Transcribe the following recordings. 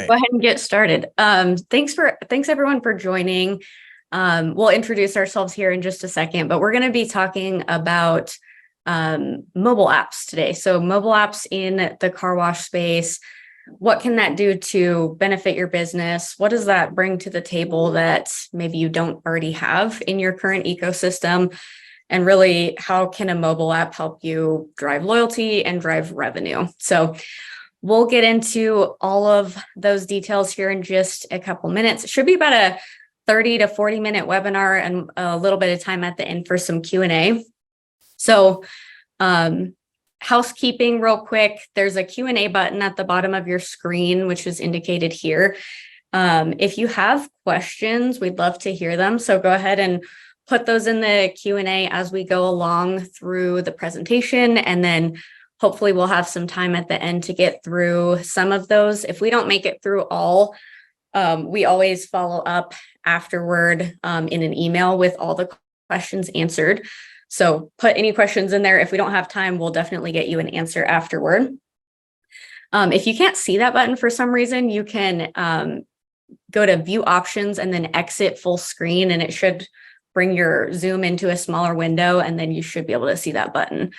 Go ahead and get started. Thanks everyone for joining. We'll introduce ourselves here in just a second, but we're going to be talking about mobile apps today. So mobile apps in the car wash space, what can that do to benefit your business? What does that bring to the table that maybe you don't already have in your current ecosystem? And really, how can a mobile app help you drive loyalty and drive revenue? So we'll get into all of those details here in just a couple minutes. It should be about a 30 to 40 minute webinar and a little bit of time at the end for some Q&A. So housekeeping real quick, there's a Q&A button at the bottom of your screen, which is indicated here. If you have questions, we'd love to hear them. So go ahead and put those in the Q&A as we go along through the presentation, and then hopefully we'll have some time at the end to get through some of those. If we don't make it through all, we always follow up afterward in an email with all the questions answered. So put any questions in there. If we don't have time, we'll definitely get you an answer afterward. If you can't see that button for some reason, you can go to view options and then exit full screen, and it should bring your Zoom into a smaller window, and then you should be able to see that button.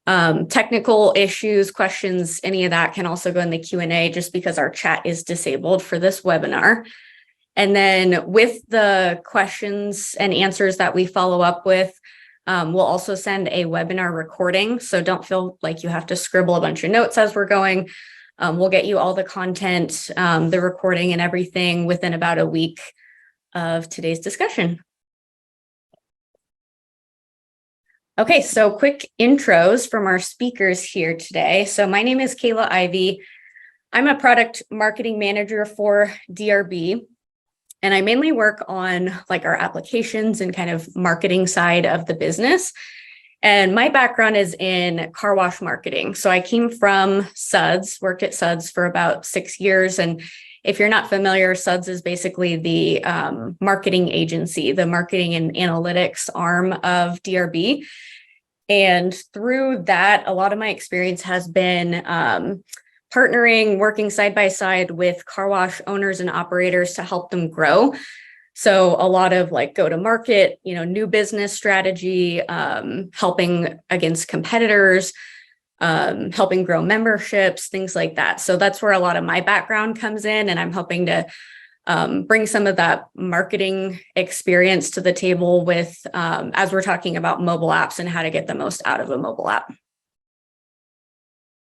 Technical issues, questions, any of that can also go in the Q&A just because our chat is disabled for this webinar. And then with the questions and answers that we follow up with, we'll also send a webinar recording. So don't feel like you have to scribble a bunch of notes as we're going. We'll get you all the content, the recording and everything within about a week of today's discussion. Okay, so quick intros from our speakers here today. So my name is Kayla Ivy. I'm a product marketing manager for DRB, and I mainly work on like our applications and kind of marketing side of the business. And my background is in car wash marketing. So I came from Suds, worked at Suds for about 6 years. And if you're not familiar, Suds is basically the marketing agency, the marketing and analytics arm of DRB. And through that, a lot of my experience has been partnering, working side by side with car wash owners and operators to help them grow. So a lot of like go to market, new business strategy, helping against competitors, helping grow memberships, things like that. So that's where a lot of my background comes in, and I'm hoping to bring some of that marketing experience to the table with as we're talking about mobile apps and how to get the most out of a mobile app.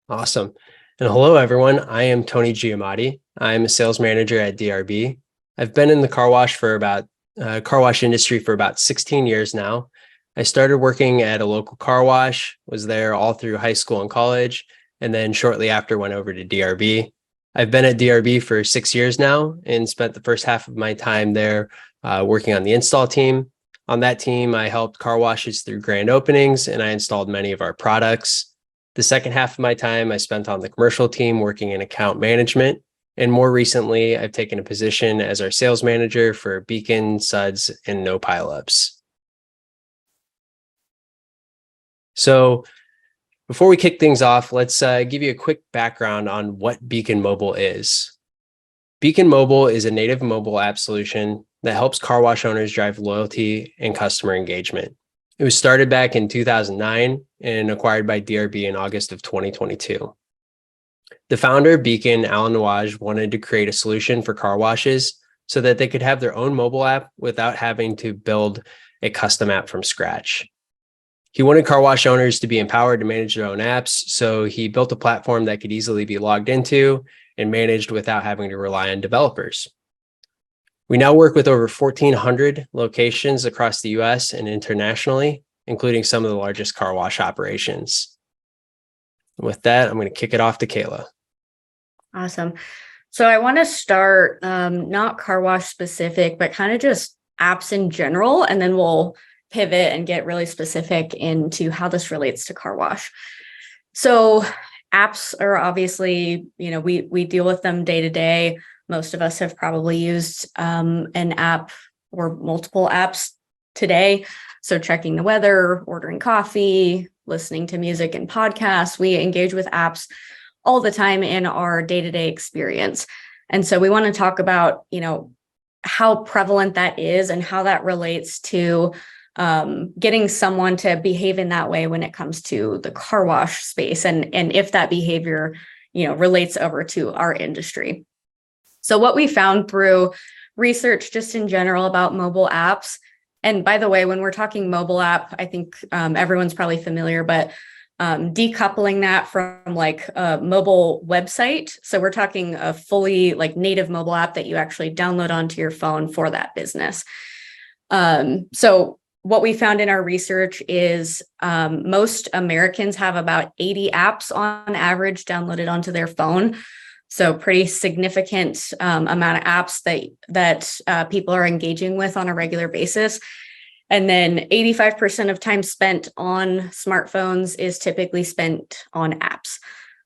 Awesome. And hello, everyone. I am Tony Giamatti. I'm a sales manager at DRB. I've been in the car wash industry for about 16 years now. I started working at a local car wash, was there all through high school and college, and then shortly after went over to DRB. I've been at DRB for 6 years now and spent the first half of my time there working on the install team. On that team, I helped car washes through grand openings, and I installed many of our products. The second half of my time I spent on the commercial team working in account management. And more recently, I've taken a position as our sales manager for Beacon, Suds, and No Pileups. So before we kick things off, let's give you a quick background on what Beacon Mobile is. Beacon Mobile is a native mobile app solution that helps car wash owners drive loyalty and customer engagement. It was started back in 2009 and acquired by DRB in August of 2022. The founder of Beacon, Alan Nawaj, wanted to create a solution for car washes so that they could have their own mobile app without having to build a custom app from scratch. He wanted car wash owners to be empowered to manage their own apps, so he built a platform that could easily be logged into and managed without having to rely on developers. We now work with over 1,400 locations across the US and internationally, including some of the largest car wash operations. And with that, I'm going to kick it off to Kayla. Awesome. So I want to start not car wash specific, but kind of just apps in general, and then we'll pivot and get really specific into how this relates to car wash. So apps are obviously, we deal with them day to day. Most of us have probably used an app or multiple apps today. So checking the weather, ordering coffee, listening to music and podcasts. We engage with apps all the time in our day-to-day experience. And so we want to talk about, how prevalent that is and how that relates to getting someone to behave in that way when it comes to the car wash space, and if that behavior, relates over to our industry. So what we found through research just in general about mobile apps, and by the way, when we're talking mobile app, I think everyone's probably familiar, but decoupling that from like a mobile website. So we're talking a fully like native mobile app that you actually download onto your phone for that business. So what we found in our research is most Americans have about 80 apps on average downloaded onto their phone. So pretty significant amount of apps that people are engaging with on a regular basis. And then 85% of time spent on smartphones is typically spent on apps.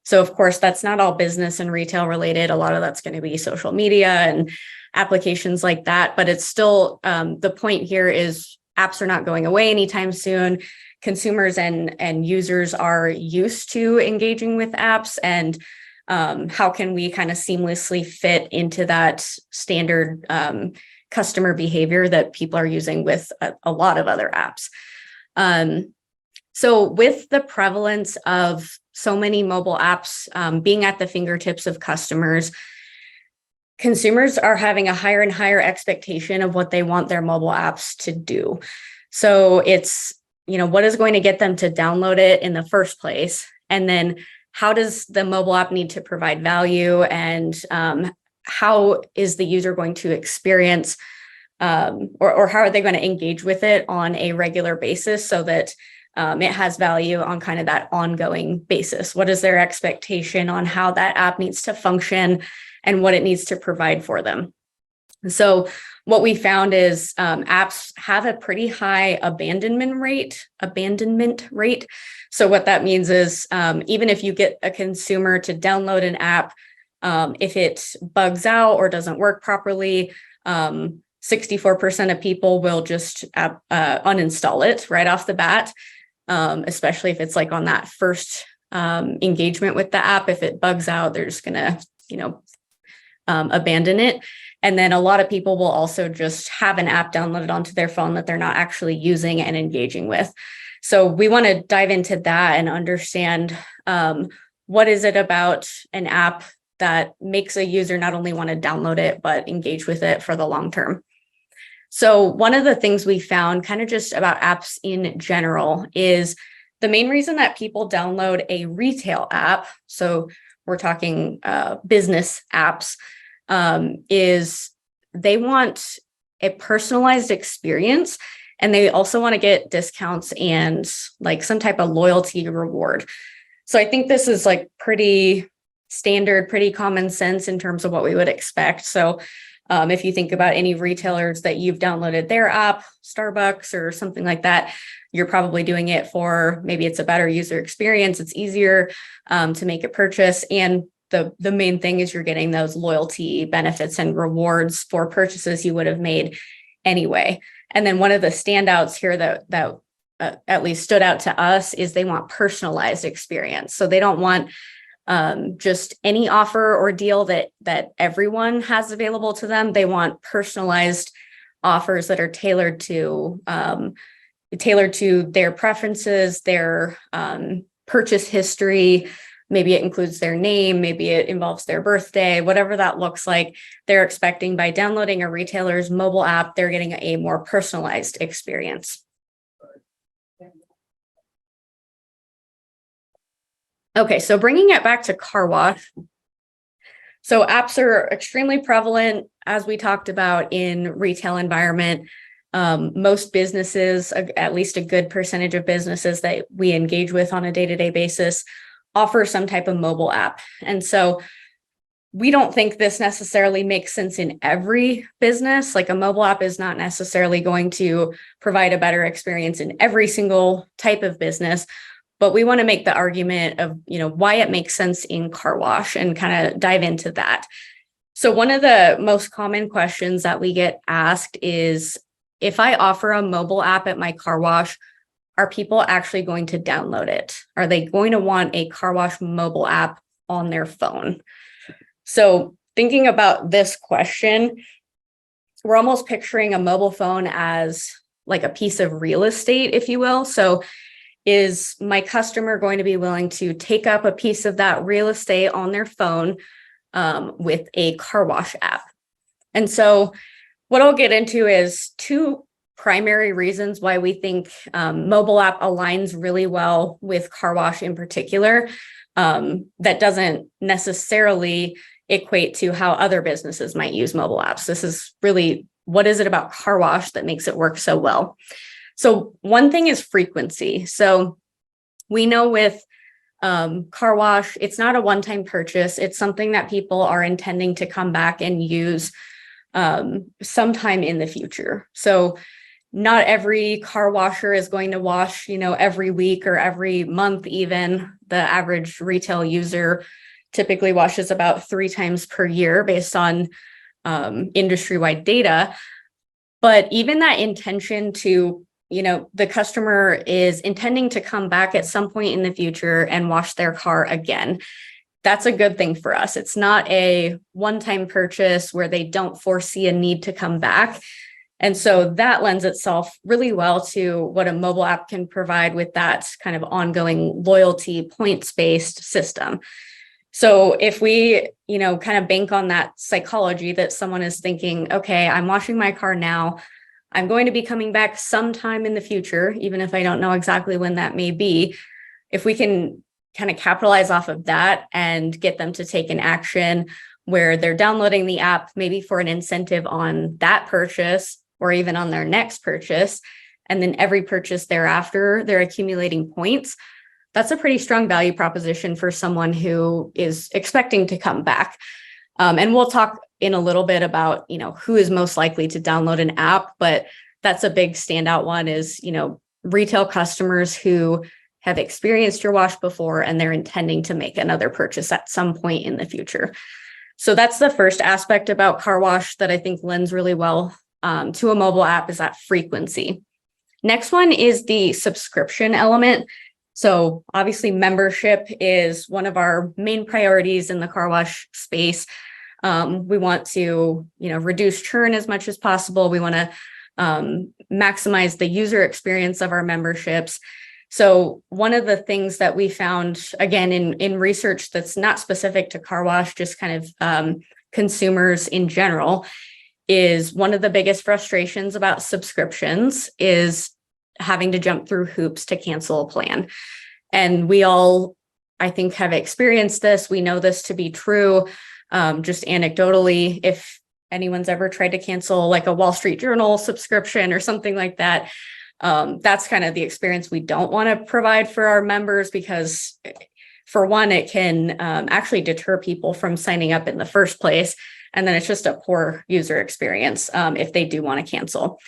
So of course, that's not all business and retail related. A lot of that's going to be social media and applications like that. But it's still, the point here is apps are not going away anytime soon. Consumers and users are used to engaging with apps, and how can we kind of seamlessly fit into that standard customer behavior that people are using with a lot of other apps. So with the prevalence of so many mobile apps being at the fingertips of customers, consumers are having a higher and higher expectation of what they want their mobile apps to do. So it's, what is going to get them to download it in the first place? And then how does the mobile app need to provide value, and how is the user going to experience or how are they going to engage with it on a regular basis so that it has value on kind of that ongoing basis? What is their expectation on how that app needs to function and what it needs to provide for them? So what we found is apps have a pretty high abandonment rate. So what that means is even if you get a consumer to download an app, if it bugs out or doesn't work properly, 64% of people will just uninstall it right off the bat, especially if it's like on that first engagement with the app. If it bugs out, they're just going to, abandon it. And then a lot of people will also just have an app downloaded onto their phone that they're not actually using and engaging with. So we want to dive into that and understand what is it about an app that makes a user not only want to download it, but engage with it for the long term. So one of the things we found kind of just about apps in general is the main reason that people download a retail app, so we're talking business apps, is they want a personalized experience, and they also want to get discounts and like some type of loyalty reward. So I think this is like pretty standard, pretty common sense in terms of what we would expect. So if you think about any retailers that you've downloaded their app, Starbucks or something like that, you're probably doing it for maybe it's a better user experience. It's easier to make a purchase. And the main thing is you're getting those loyalty benefits and rewards for purchases you would have made anyway. And then one of the standouts here that at least stood out to us is they want personalized experience. So they don't want just any offer or deal that everyone has available to them. They want personalized offers that are tailored to their preferences, their purchase history. Maybe it includes their name, maybe it involves their birthday, whatever that looks like. They're expecting by downloading a retailer's mobile app, they're getting a more personalized experience. Okay, so bringing it back to car wash. So apps are extremely prevalent, as we talked about, in retail environment. Most businesses, at least a good percentage of businesses that we engage with on a day-to-day basis, offer some type of mobile app. And so we don't think this necessarily makes sense in every business. Like a mobile app is not necessarily going to provide a better experience in every single type of business. But we want to make the argument of, why it makes sense in car wash and kind of dive into that. So one of the most common questions that we get asked is, if I offer a mobile app at my car wash, are people actually going to download it? Are they going to want a car wash mobile app on their phone? So thinking about this question, we're almost picturing a mobile phone as like a piece of real estate, if you will. So is my customer going to be willing to take up a piece of that real estate on their phone with a car wash app? And so what I'll get into is two primary reasons why we think mobile app aligns really well with car wash in particular. That doesn't necessarily equate to how other businesses might use mobile apps. This is really, what is it about car wash that makes it work so well? So one thing is frequency. So we know with car wash, it's not a one-time purchase. It's something that people are intending to come back and use sometime in the future. So not every car washer is going to wash, every week or every month even. The average retail user typically washes about 3 times per year based on industry-wide data. But even that intention to, the customer is intending to come back at some point in the future and wash their car again. That's a good thing for us. It's not a one-time purchase where they don't foresee a need to come back. And so that lends itself really well to what a mobile app can provide with that kind of ongoing loyalty points-based system. So if we, kind of bank on that psychology that someone is thinking, okay, I'm washing my car now, I'm going to be coming back sometime in the future, even if I don't know exactly when that may be. If we can kind of capitalize off of that and get them to take an action where they're downloading the app, maybe for an incentive on that purchase or even on their next purchase, and then every purchase thereafter, they're accumulating points. That's a pretty strong value proposition for someone who is expecting to come back. And we'll talk in a little bit about, who is most likely to download an app, but that's a big standout one is, retail customers who have experienced your wash before and they're intending to make another purchase at some point in the future. So that's the first aspect about car wash that I think lends really well to a mobile app, is that frequency. Next one is the subscription element. So obviously membership is one of our main priorities in the car wash space. We want to, reduce churn as much as possible. We want to maximize the user experience of our memberships. So one of the things that we found, again, in research that's not specific to car wash, just kind of consumers in general, is one of the biggest frustrations about subscriptions is having to jump through hoops to cancel a plan. And we all, I think, have experienced this. We know this to be true. Just anecdotally, if anyone's ever tried to cancel like a Wall Street Journal subscription or something like that, that's kind of the experience we don't want to provide for our members, because for one, it can actually deter people from signing up in the first place. And then it's just a poor user experience if they do want to cancel.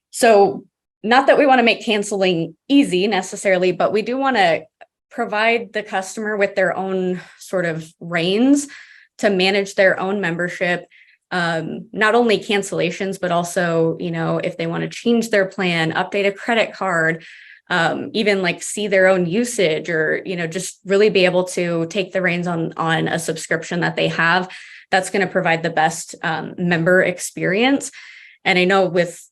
So not that we want to make canceling easy necessarily, but we do want to provide the customer with their own sort of reins to manage their own membership, not only cancellations, but also, if they want to change their plan, update a credit card, even like see their own usage, or, just really be able to take the reins on a subscription that they have. That's going to provide the best member experience. And I know with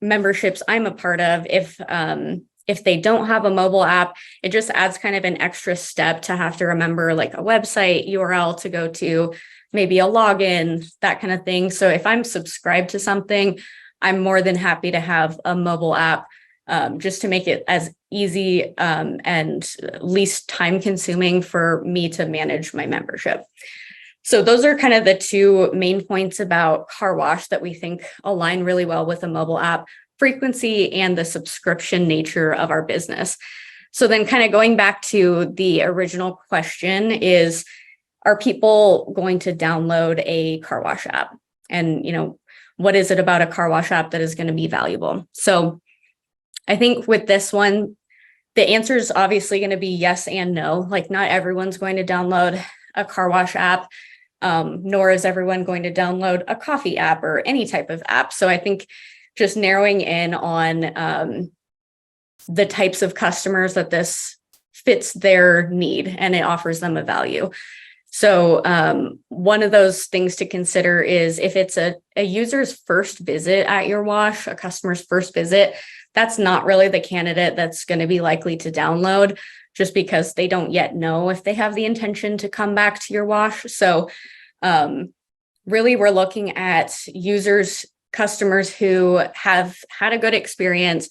memberships I'm a part of, if they don't have a mobile app, it just adds kind of an extra step to have to remember like a website URL to go to, maybe a login, that kind of thing. So if I'm subscribed to something, I'm more than happy to have a mobile app just to make it as easy and least time consuming for me to manage my membership. So those are kind of the two main points about car wash that we think align really well with a mobile app: frequency and the subscription nature of our business. So then kind of going back to the original question is, are people going to download a car wash app? And, what is it about a car wash app that is going to be valuable? So I think with this one, the answer is obviously going to be yes and no. Like, not everyone's going to download a car wash app, nor is everyone going to download a coffee app or any type of app. So I think just narrowing in on the types of customers that this fits their need and it offers them a value. So one of those things to consider is if it's a user's first visit at your wash, a customer's first visit, that's not really the candidate that's going to be likely to download, just because they don't yet know if they have the intention to come back to your wash. So really, we're looking at customers who have had a good experience,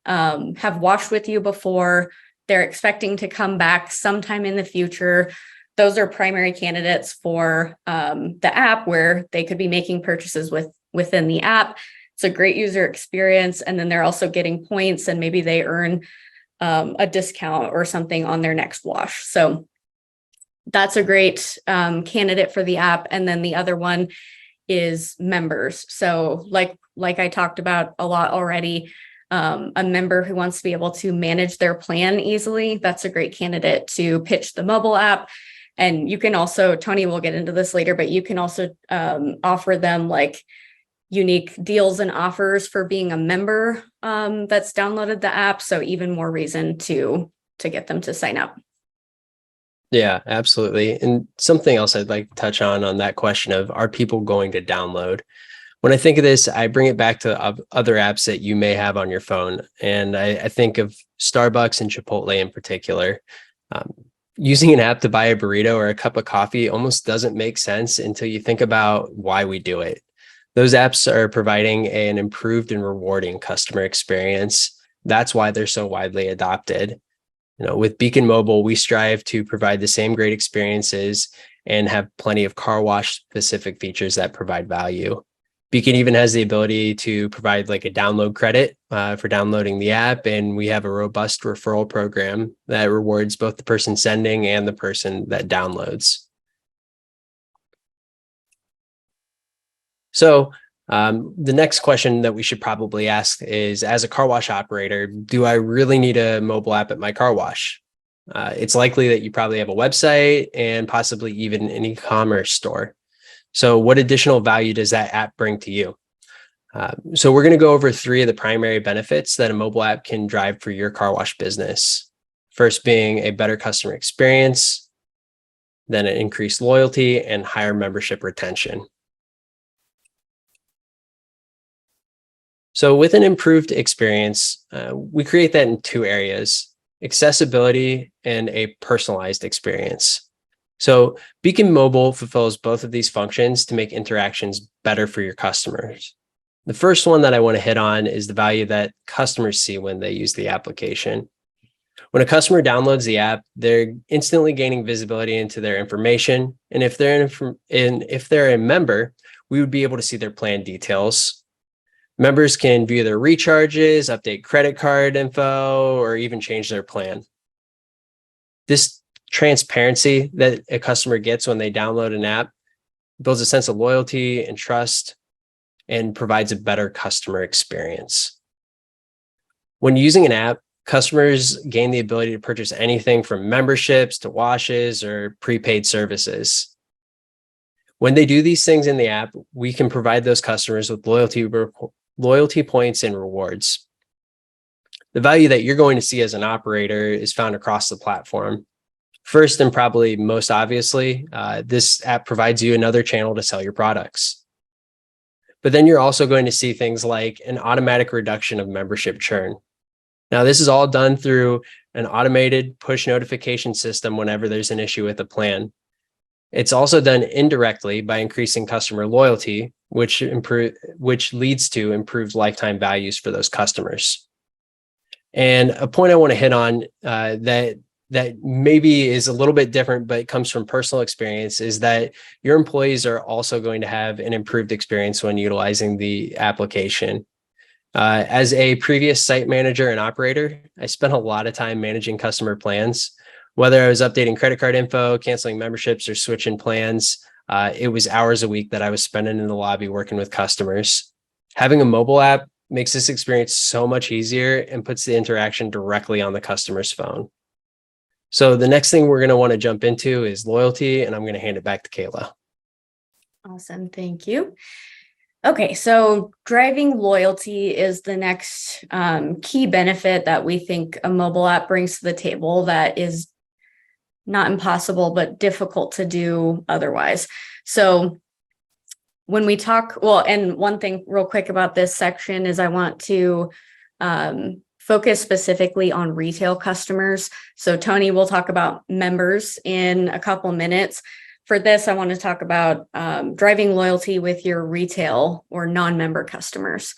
have washed with you before, they're expecting to come back sometime in the future. Those are primary candidates for the app, where they could be making purchases within the app. It's a great user experience. And then they're also getting points, and maybe they earn a discount or something on their next wash. So that's a great candidate for the app. And then the other one is members. So like I talked about a lot already, a member who wants to be able to manage their plan easily, that's a great candidate to pitch the mobile app. And you can also, Tony will get into this later, but you can also offer them like unique deals and offers for being a member that's downloaded the app. So even more reason to get them to sign up. Yeah, absolutely. And something else I'd like to touch on that question of, are people going to download? When I think of this, I bring it back to other apps that you may have on your phone. And I think of Starbucks and Chipotle in particular. Using an app to buy a burrito or a cup of coffee almost doesn't make sense until you think about why we do it. Those apps are providing an improved and rewarding customer experience. That's why they're so widely adopted. With Beacon Mobile, we strive to provide the same great experiences and have plenty of car wash specific features that provide value. Beacon even has the ability to provide like a download credit for downloading the app. And we have a robust referral program that rewards both the person sending and the person that downloads. So the next question that we should probably ask is, as a car wash operator, do I really need a mobile app at my car wash? It's likely that you probably have a website and possibly even an e-commerce store. So what additional value does that app bring to you? So we're going to go over 3 of the primary benefits that a mobile app can drive for your car wash business. First being a better customer experience, then an increased loyalty and higher membership retention. So with an improved experience, we create that in 2 areas: accessibility and a personalized experience. So Beacon Mobile fulfills both of these functions to make interactions better for your customers. The first one that I want to hit on is the value that customers see when they use the application. When a customer downloads the app, they're instantly gaining visibility into their information. And if they're a member, we would be able to see their plan details. Members can view their recharges, update credit card info, or even change their plan. This transparency that a customer gets when they download an app builds a sense of loyalty and trust and provides a better customer experience. When using an app, customers gain the ability to purchase anything from memberships to washes or prepaid services. When they do these things in the app, we can provide those customers with loyalty points and rewards. The value that you're going to see as an operator is found across the platform. First, and probably most obviously, this app provides you another channel to sell your products. But then you're also going to see things like an automatic reduction of membership churn. Now, this is all done through an automated push notification system whenever there's an issue with a plan. It's also done indirectly by increasing customer loyalty, which leads to improved lifetime values for those customers. And a point I want to hit on that maybe is a little bit different, but it comes from personal experience, is that your employees are also going to have an improved experience when utilizing the application. As a previous site manager and operator, I spent a lot of time managing customer plans. Whether I was updating credit card info, canceling memberships, or switching plans, it was hours a week that I was spending in the lobby working with customers. Having a mobile app makes this experience so much easier and puts the interaction directly on the customer's phone. So the next thing we're going to want to jump into is loyalty, and I'm going to hand it back to Kayla. Awesome. Thank you. Okay, so driving loyalty is the next key benefit that we think a mobile app brings to the table that is not impossible, but difficult to do otherwise. So when we talk, well, and one thing real quick about this section is I want to focus specifically on retail customers. So Tony will talk about members in a couple minutes. For this, I want to talk about driving loyalty with your retail or non-member customers.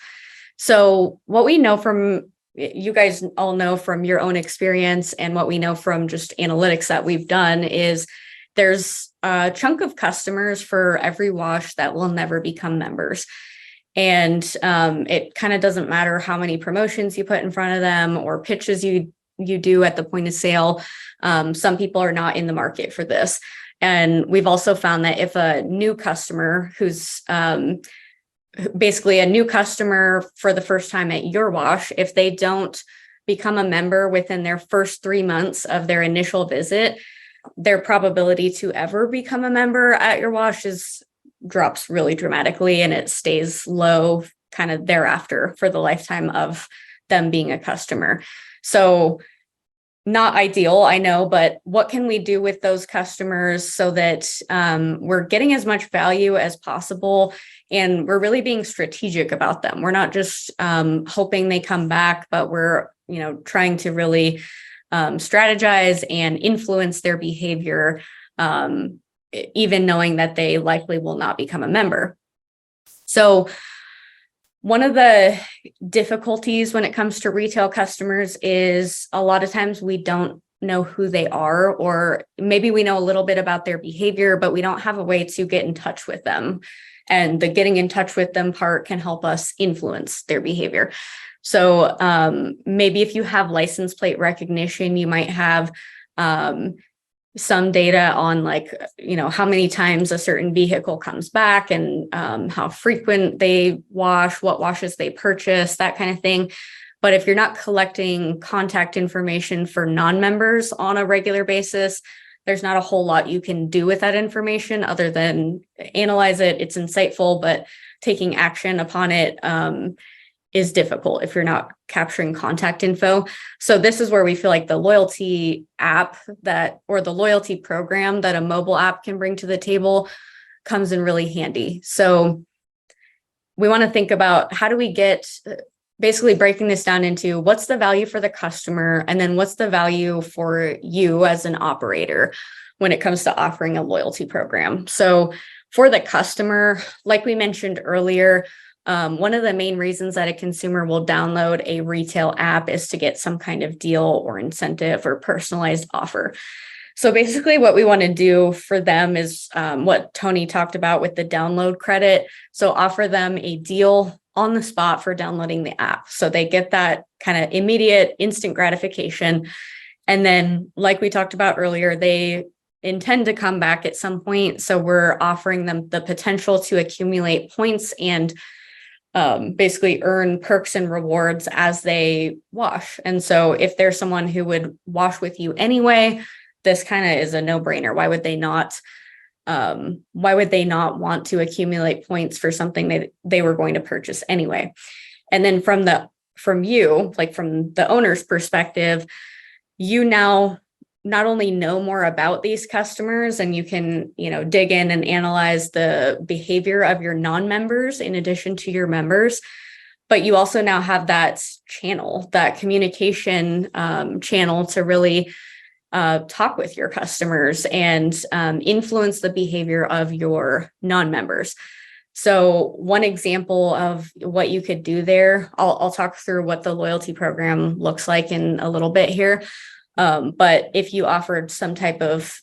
So what we know from, you guys all know from your own experience and what we know from just analytics that we've done is there's a chunk of customers for every wash that will never become members. And it kind of doesn't matter how many promotions you put in front of them or pitches you do at the point of sale. Some people are not in the market for this. And we've also found that if a new customer who's basically a new customer for the first time at your wash, if they don't become a member within their first 3 months of their initial visit, their probability to ever become a member at your wash drops really dramatically, and it stays low kind of thereafter for the lifetime of them being a customer. So not ideal, I know, but what can we do with those customers so that we're getting as much value as possible and we're really being strategic about them? We're not just hoping they come back, but we're trying to really strategize and influence their behavior, even knowing that they likely will not become a member. So one of the difficulties when it comes to retail customers is a lot of times we don't know who they are, or maybe we know a little bit about their behavior, but we don't have a way to get in touch with them. And the getting in touch with them part can help us influence their behavior. So maybe if you have license plate recognition, you might have some data on how many times a certain vehicle comes back and how frequent they wash, what washes they purchase, that kind of thing. But if you're not collecting contact information for non-members on a regular basis, there's not a whole lot you can do with that information other than analyze it. It's insightful, but taking action upon it is difficult if you're not capturing contact info. So this is where we feel like the loyalty app or the loyalty program that a mobile app can bring to the table comes in really handy. So we want to think about how do we get, basically breaking this down into what's the value for the customer and then what's the value for you as an operator when it comes to offering a loyalty program. So for the customer, like we mentioned earlier, one of the main reasons that a consumer will download a retail app is to get some kind of deal or incentive or personalized offer. So basically what we want to do for them is what Tony talked about with the download credit. So offer them a deal on the spot for downloading the app. So they get that kind of immediate instant gratification. And then like we talked about earlier, they intend to come back at some point. So we're offering them the potential to accumulate points and basically earn perks and rewards as they wash. And so if there's someone who would wash with you anyway, this kind of is a no-brainer. Why would they not want to accumulate points for something that they were going to purchase anyway? And then from the owner's perspective, you now not only know more about these customers and you can, dig in and analyze the behavior of your non-members in addition to your members, but you also now have that channel, that communication channel to really talk with your customers and influence the behavior of your non-members. So one example of what you could do there, I'll talk through what the loyalty program looks like in a little bit here. But if you offered some type of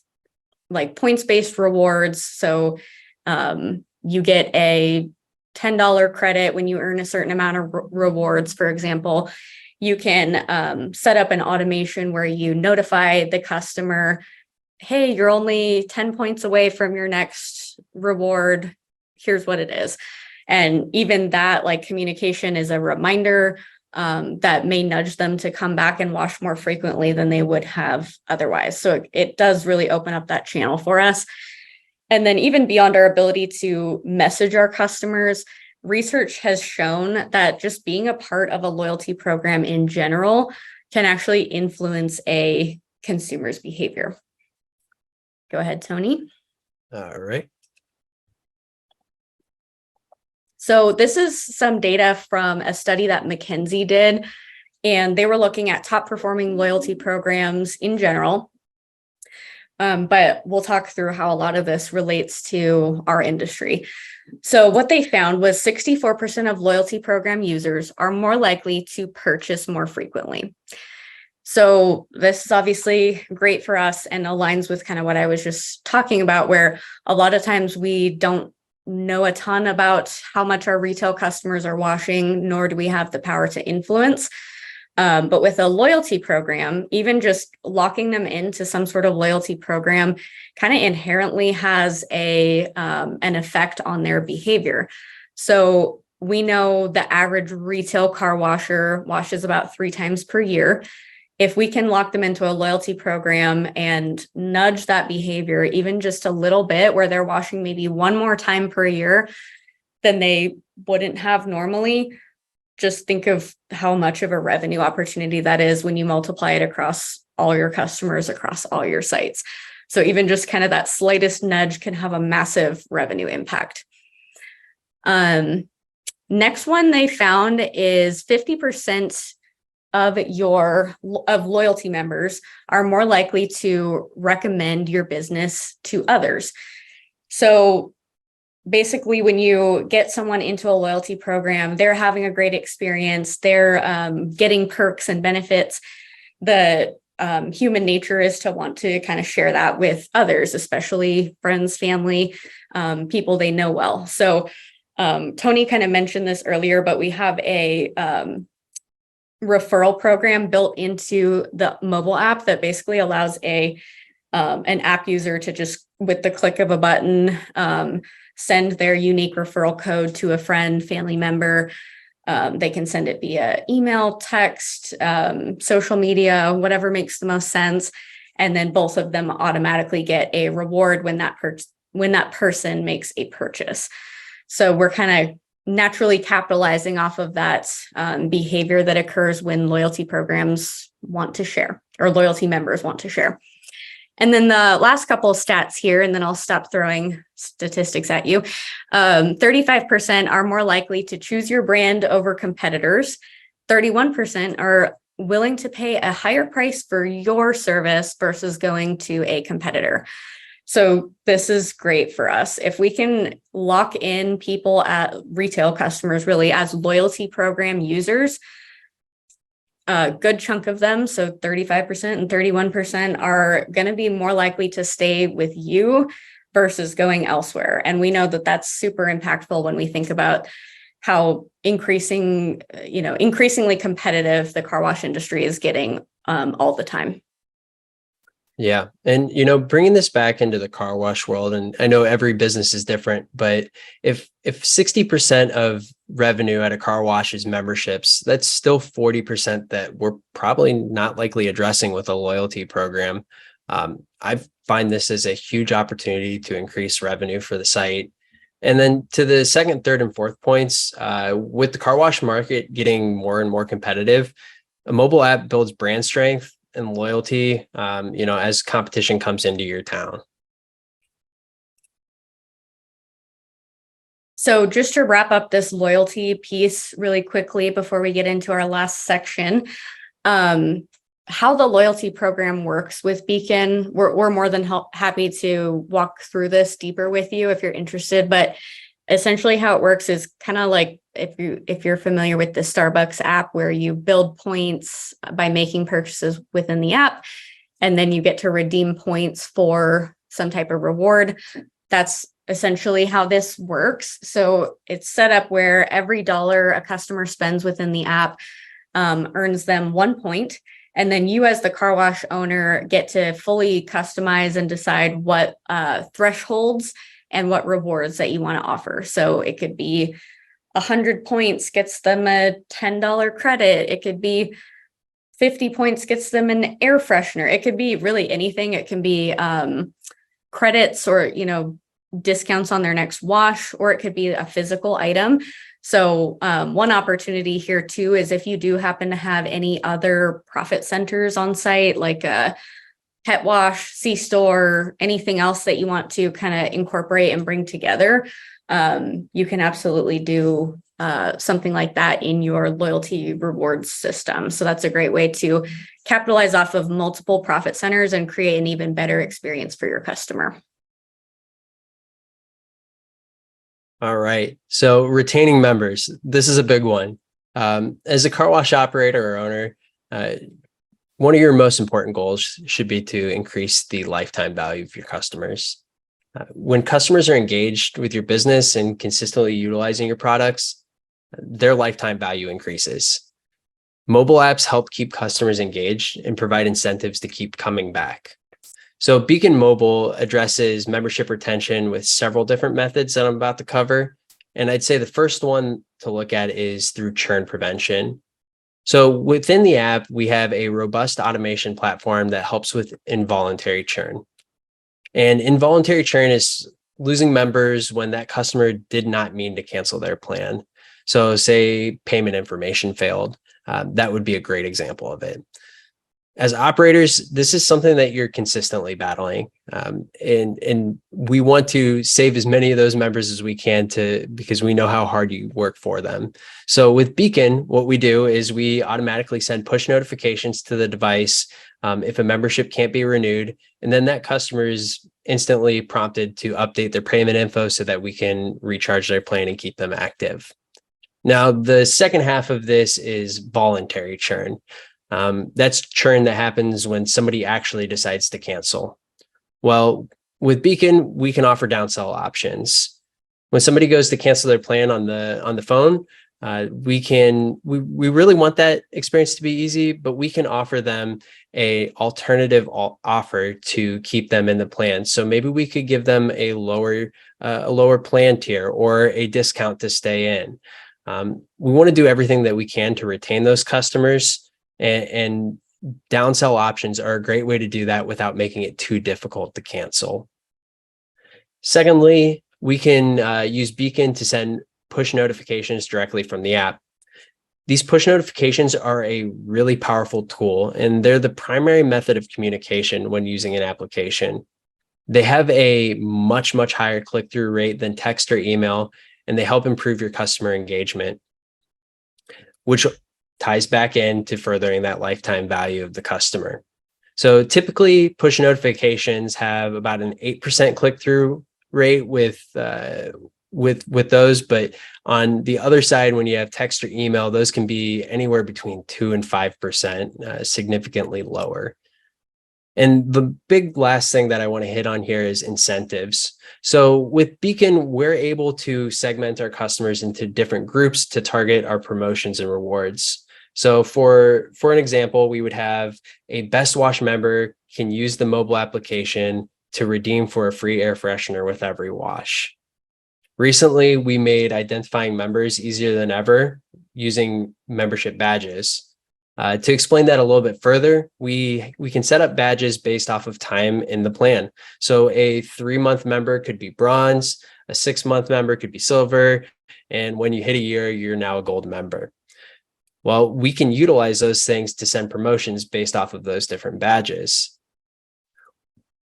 points-based rewards, so you get a $10 credit when you earn a certain amount of rewards, for example, you can set up an automation where you notify the customer, hey, you're only 10 points away from your next reward. Here's what it is. And even that communication is a reminder that may nudge them to come back and wash more frequently than they would have otherwise. So it does really open up that channel for us. And then even beyond our ability to message our customers, research has shown that just being a part of a loyalty program in general can actually influence a consumer's behavior. Go ahead, Tony. All right. So this is some data from a study that McKinsey did, and they were looking at top performing loyalty programs in general. But we'll talk through how a lot of this relates to our industry. So what they found was 64% of loyalty program users are more likely to purchase more frequently. So this is obviously great for us and aligns with kind of what I was just talking about, where a lot of times we don't know a ton about how much our retail customers are washing, nor do we have the power to influence. But with a loyalty program, even just locking them into some sort of loyalty program kind of inherently has an effect on their behavior. So we know the average retail car washer washes about 3 times per year. If we can lock them into a loyalty program and nudge that behavior even just a little bit, where they're washing maybe 1 more time per year than they wouldn't have normally, just think of how much of a revenue opportunity that is when you multiply it across all your customers, across all your sites. So even just kind of that slightest nudge can have a massive revenue impact. Next one they found is 50% of loyalty members are more likely to recommend your business to others. So basically, when you get someone into a loyalty program, they're having a great experience, they're getting perks and benefits. The human nature is to want to kind of share that with others, especially friends, family, people they know well. So Tony kind of mentioned this earlier, but we have a referral program built into the mobile app that basically allows an app user to just, with the click of a button, send their unique referral code to a friend, family member. They can send it via email, text, social media, whatever makes the most sense. And then both of them automatically get a reward when that person makes a purchase. So we're kind of naturally capitalizing off of that behavior that occurs when loyalty programs want to share, or loyalty members want to share. And then the last couple of stats here, and then I'll stop throwing statistics at you. 35% are more likely to choose your brand over competitors. 31% are willing to pay a higher price for your service versus going to a competitor. So this is great for us. If we can lock in people at retail customers really as loyalty program users, a good chunk of them, so 35% and 31%, are going to be more likely to stay with you versus going elsewhere. And we know that that's super impactful when we think about how increasingly competitive the car wash industry is getting all the time. Yeah. And, bringing this back into the car wash world, and I know every business is different, but if 60% of revenue at a car wash is memberships, that's still 40% that we're probably not likely addressing with a loyalty program. I find this as a huge opportunity to increase revenue for the site. And then to the second, third, and fourth points, with the car wash market getting more and more competitive, a mobile app builds brand strength and loyalty, as competition comes into your town. So just to wrap up this loyalty piece really quickly before we get into our last section, how the loyalty program works with Beacon, we're more than happy to walk through this deeper with you if you're interested. But essentially how it works is kind of like if you're familiar with the Starbucks app, where you build points by making purchases within the app, and then you get to redeem points for some type of reward. That's essentially how this works. So it's set up where every dollar a customer spends within the app earns them 1 point. And then you, as the car wash owner, get to fully customize and decide what thresholds and what rewards that you want to offer. So it could be 100 points gets them a $10 credit. It could be 50 points gets them an air freshener. It could be really anything. It can be credits or, discounts on their next wash, or it could be a physical item. So one opportunity here too is if you do happen to have any other profit centers on site, like a pet wash, C-store, anything else that you want to kind of incorporate and bring together, you can absolutely do something like that in your loyalty rewards system. So that's a great way to capitalize off of multiple profit centers and create an even better experience for your customer. All right. So retaining members, this is a big one. As a car wash operator or owner, one of your most important goals should be to increase the lifetime value of your customers. When customers are engaged with your business and consistently utilizing your products, their lifetime value increases. Mobile apps help keep customers engaged and provide incentives to keep coming back. So Beacon Mobile addresses membership retention with several different methods that I'm about to cover. And I'd say the first one to look at is through churn prevention. So within the app, we have a robust automation platform that helps with involuntary churn. And involuntary churn is losing members when that customer did not mean to cancel their plan. So say payment information failed. That would be a great example of it. As operators, this is something that you're consistently battling. And we want to save as many of those members as we can because we know how hard you work for them. So with Beacon, what we do is we automatically send push notifications to the device if a membership can't be renewed. And then that customer is instantly prompted to update their payment info so that we can recharge their plan and keep them active. Now, the second half of this is voluntary churn. That's churn that happens when somebody actually decides to cancel. Well, with Beacon, we can offer downsell options. When somebody goes to cancel their plan on the phone, we really want that experience to be easy, but we can offer them a alternative offer to keep them in the plan. So maybe we could give them a lower plan tier or a discount to stay in. We want to do everything that we can to retain those customers. And downsell options are a great way to do that without making it too difficult to cancel. Secondly, we can use Beacon to send push notifications directly from the app. These push notifications are a really powerful tool, and they're the primary method of communication when using an application. They have a much, much higher click-through rate than text or email, and they help improve your customer engagement, which ties back into furthering that lifetime value of the customer. So typically push notifications have about an 8% click-through rate with those, but on the other side, when you have text or email, those can be anywhere between 2 and 5%, significantly lower. And the big last thing that I want to hit on here is incentives. So with Beacon, we're able to segment our customers into different groups to target our promotions and rewards. So for an example, we would have a Best Wash member can use the mobile application to redeem for a free air freshener with every wash. Recently, we made identifying members easier than ever using membership badges. To explain that a little bit further, we can set up badges based off of time in the plan. So a 3-month member could be bronze, a 6-month member could be silver, and when you hit a year, you're now a gold member. Well, we can utilize those things to send promotions based off of those different badges.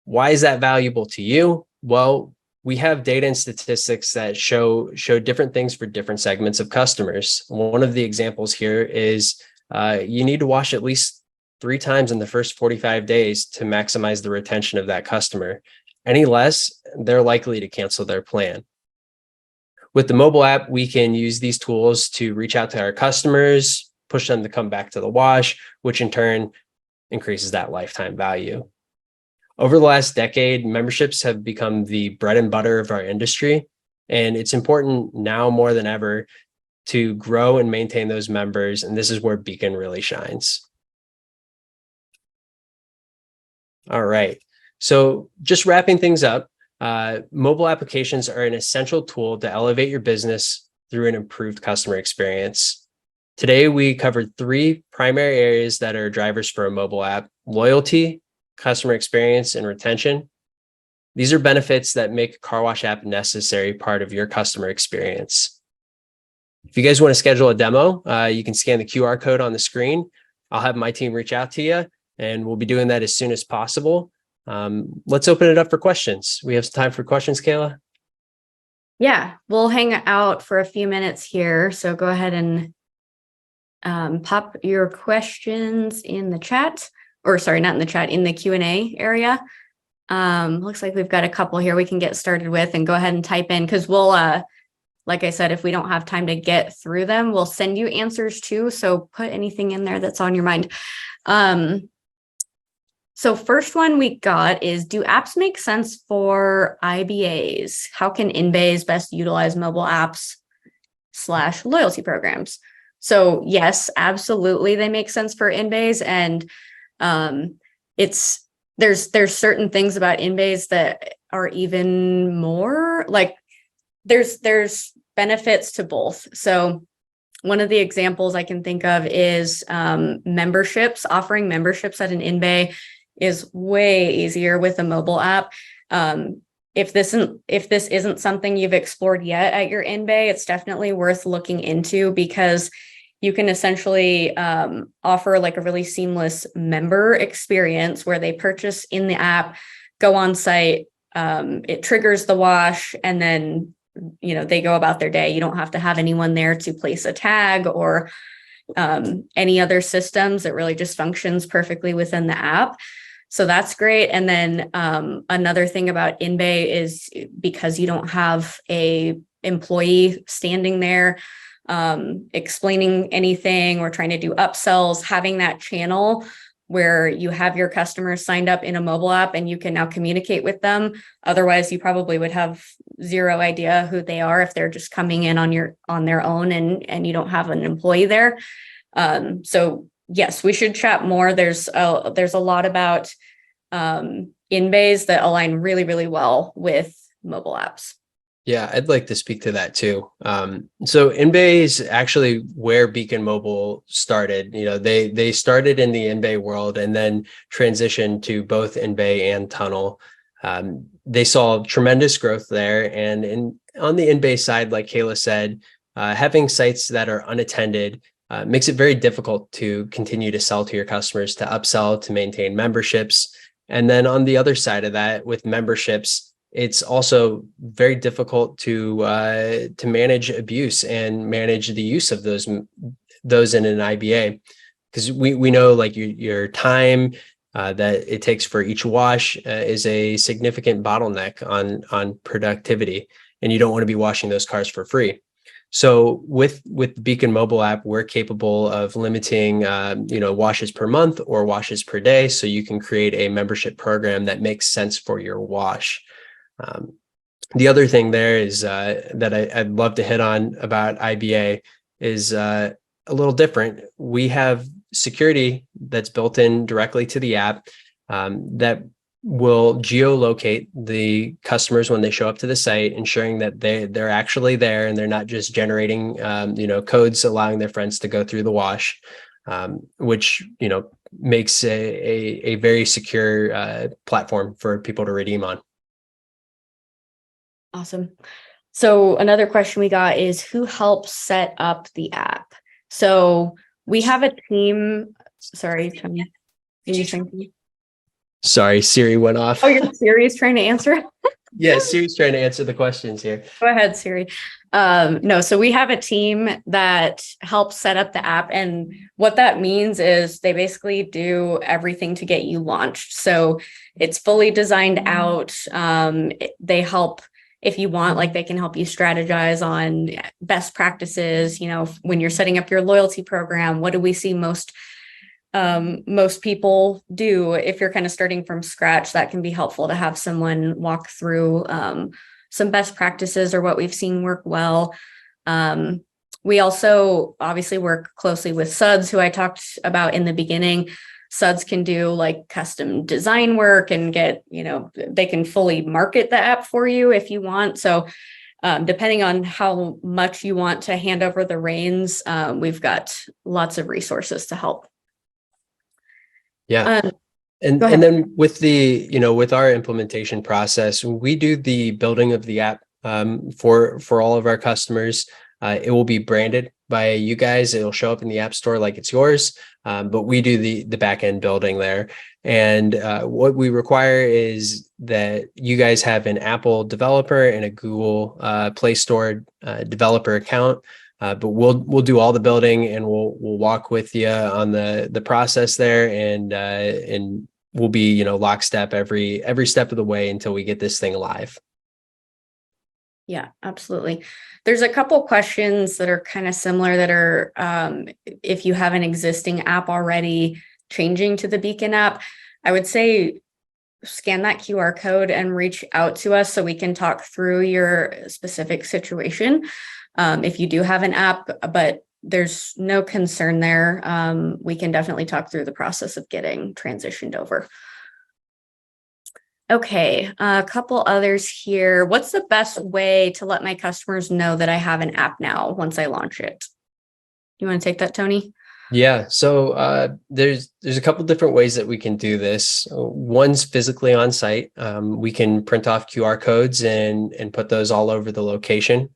Why is that valuable to you? Well, we have data and statistics that show different things for different segments of customers. One of the examples here is you need to wash at least 3 times in the first 45 days to maximize the retention of that customer. Any less, they're likely to cancel their plan. With the mobile app, we can use these tools to reach out to our customers, push them to come back to the wash, which in turn increases that lifetime value. Over the last decade, memberships have become the bread and butter of our industry, and it's important now more than ever to grow and maintain those members, and this is where Beacon really shines. All right, so just wrapping things up, mobile applications are an essential tool to elevate your business through an improved customer experience. Today, we covered 3 primary areas that are drivers for a mobile app: loyalty, customer experience, and retention. These are benefits that make a car wash app a necessary part of your customer experience. If you guys want to schedule a demo, you can scan the QR code on the screen. I'll have my team reach out to you, and we'll be doing that as soon as possible. Let's open it up for questions. We have some time for questions, Kayla? Yeah, we'll hang out for a few minutes here. So go ahead and pop your questions in the chat, or sorry, not in the chat, in the Q&A area. Looks like we've got a couple here we can get started with, and go ahead and type in, because we'll, like I said, if we don't have time to get through them, we'll send you answers too. So put anything in there that's on your mind. So first one we got is, do apps make sense for IBAs? How can InBays best utilize mobile apps / loyalty programs? So yes, absolutely, they make sense for InBays, and there's certain things about InBays that are even more like there's benefits to both. So one of the examples I can think of is memberships. Offering memberships at an InBay is way easier with a mobile app. If this isn't something you've explored yet at your InBay, it's definitely worth looking into, because you can essentially offer like a really seamless member experience where they purchase in the app, go on site, it triggers the wash, and then they go about their day. You don't have to have anyone there to place a tag or any other systems. It really just functions perfectly within the app. So that's great. And then another thing about InBay is, because you don't have a employee standing there explaining anything or trying to do upsells, having that channel where you have your customers signed up in a mobile app and you can now communicate with them. Otherwise, you probably would have zero idea who they are if they're just coming in on their own and you don't have an employee there. So yes, we should chat more. There's a lot about InBays that align really, really well with mobile apps. Yeah, I'd like to speak to that too. So InBay is actually where Beacon Mobile started. They started in the InBay world and then transitioned to both InBay and Tunnel. They saw tremendous growth there. And on the InBay side, like Kayla said, having sites that are unattended makes it very difficult to continue to sell to your customers, to upsell, to maintain memberships. And then on the other side of that, with memberships, it's also very difficult to manage abuse and manage the use of those in an IBA, because we know like your time that it takes for each wash is a significant bottleneck on productivity, and you don't want to be washing those cars for free. So with the Beacon mobile app, we're capable of limiting washes per month or washes per day, so you can create a membership program that makes sense for your wash. The other thing there is that I'd love to hit on about IBA is a little different. We have security that's built in directly to the app that will geolocate the customers when they show up to the site, ensuring that they're actually there and they're not just generating codes allowing their friends to go through the wash, which makes a very secure platform for people to redeem on. Awesome. So another question we got is, who helps set up the app? So we have a team. Sorry, Sorry, Siri went off. Oh, your Siri is trying to answer? Yeah, Siri's trying to answer the questions here. Go ahead, Siri. No, so we have a team that helps set up the app. And what that means is they basically do everything to get you launched. So it's fully designed out. They help. If you want, like, they can help you strategize on best practices. When you're setting up your loyalty program, what do we see most people do? If you're kind of starting from scratch, that can be helpful to have someone walk through some best practices or what we've seen work well. We also obviously work closely with SUDS, who I talked about in the beginning. SUDS can do like custom design work and they can fully market the app for you if you want. So depending on how much you want to hand over the reins, we've got lots of resources to help. Yeah. And then with with our implementation process, we do the building of the app for all of our customers. It will be branded by you guys. It'll show up in the App Store like it's yours, but we do the back end building there. And what we require is that you guys have an Apple developer and a Google Play Store developer account. But we'll do all the building, and we'll walk with you on the process there, and we'll be lockstep every step of the way until we get this thing live. Yeah, absolutely. There's a couple questions that are kind of similar that are if you have an existing app already, changing to the Beacon app. I would say scan that QR code and reach out to us so we can talk through your specific situation. If you do have an app, but there's no concern there, we can definitely talk through the process of getting transitioned over. Okay, a couple others here. What's the best way to let my customers know that I have an app now once I launch it? You want to take that, Tony? Yeah, so there's a couple different ways that we can do this. One's physically on site. We can print off QR codes and put those all over the location.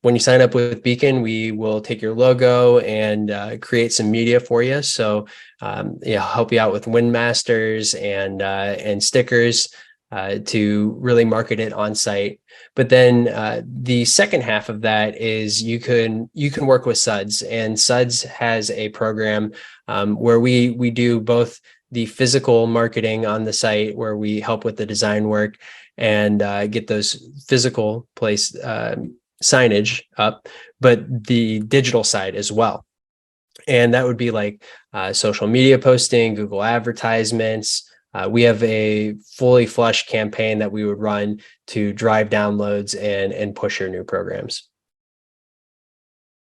When you sign up with Beacon, we will take your logo and create some media for you. So help you out with Windmasters and stickers to really market it on site. But then the second half of that is you can work with Suds, and Suds has a program where we do both the physical marketing on the site, where we help with the design work and get those physical place signage up, but the digital side as well. And that would be like social media posting, Google advertisements. We have a fully flushed campaign that we would run to drive downloads and push your new programs.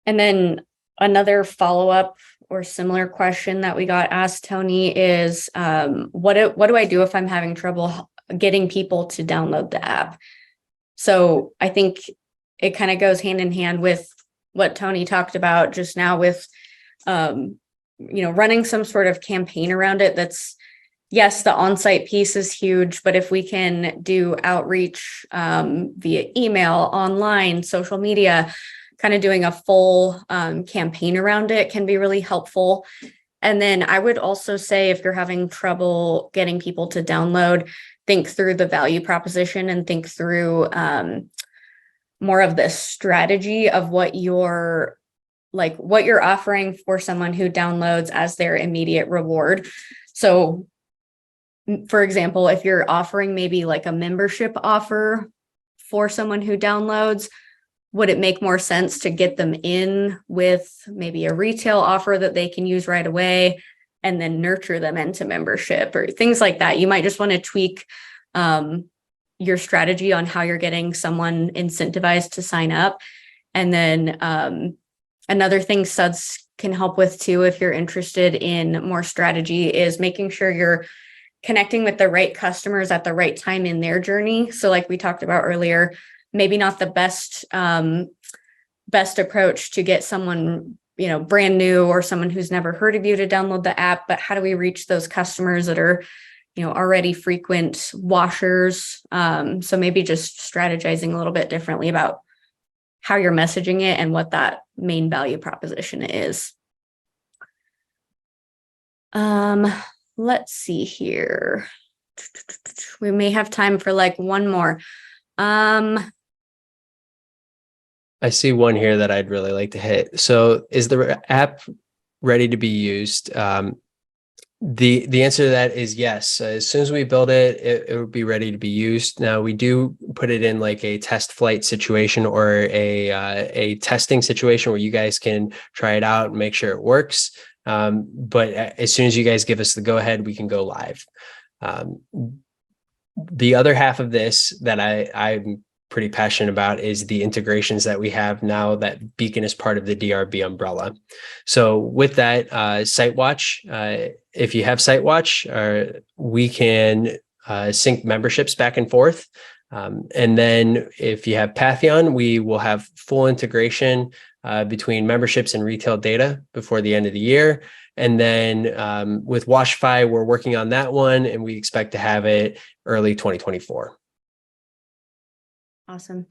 And then another follow-up or similar question that we got asked, Tony, is what do I do if I'm having trouble getting people to download the app? So I think it kind of goes hand in hand with what Tony talked about just now with, running some sort of campaign around it. That's, yes, the on-site piece is huge, but if we can do outreach via email, online, social media, kind of doing a full campaign around it can be really helpful. And then I would also say, if you're having trouble getting people to download, think through the value proposition and think through more of the strategy of what you're offering for someone who downloads as their immediate reward. So for example, if you're offering maybe like a membership offer for someone who downloads, would it make more sense to get them in with maybe a retail offer that they can use right away and then nurture them into membership or things like that? You might just want to tweak your strategy on how you're getting someone incentivized to sign up. And then another thing Suds can help with too, if you're interested in more strategy, is making sure you're connecting with the right customers at the right time in their journey. So like we talked about earlier, maybe not the best approach to get someone, brand new or someone who's never heard of you to download the app, but how do we reach those customers that are, already frequent washers? So maybe just strategizing a little bit differently about how you're messaging it and what that main value proposition is. Let's see here. We may have time for like one more. I see one here that I'd really like to hit. So is the app ready to be used? The answer to that is yes. As soon as we build it, it will be ready to be used. Now we do put it in like a test flight situation or a testing situation where you guys can try it out and make sure it works. But as soon as you guys give us the go ahead, we can go live. The other half of this that I'm pretty passionate about is the integrations that we have now that Beacon is part of the DRB umbrella. So with that, SiteWatch, if you have SiteWatch, we can sync memberships back and forth. And then if you have Pantheon, we will have full integration between memberships and retail data before the end of the year. And then with Washify, we're working on that one, and we expect to have it early 2024. Awesome.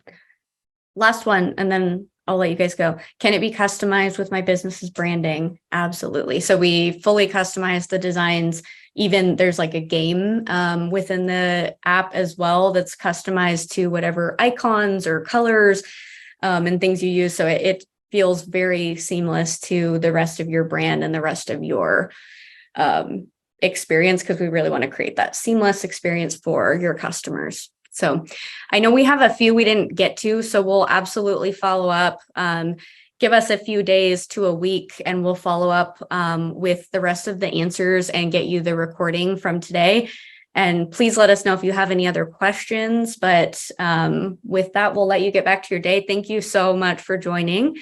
Last one, and then I'll let you guys go. Can it be customized with my business's branding? Absolutely. So we fully customize the designs. Even there's like a game within the app as well that's customized to whatever icons or colors and things you use. So it feels very seamless to the rest of your brand and the rest of your experience, because we really want to create that seamless experience for your customers. So I know we have a few we didn't get to, so we'll absolutely follow up. Give us a few days to a week and we'll follow up with the rest of the answers and get you the recording from today. And please let us know if you have any other questions. But with that, we'll let you get back to your day. Thank you so much for joining,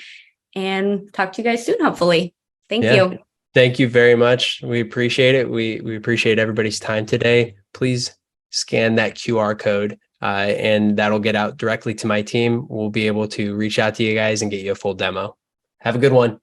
and talk to you guys soon, hopefully. Thank you. Thank you very much. We appreciate it. We appreciate everybody's time today. Please scan that QR code and that'll get out directly to my team. We'll be able to reach out to you guys and get you a full demo. Have a good one.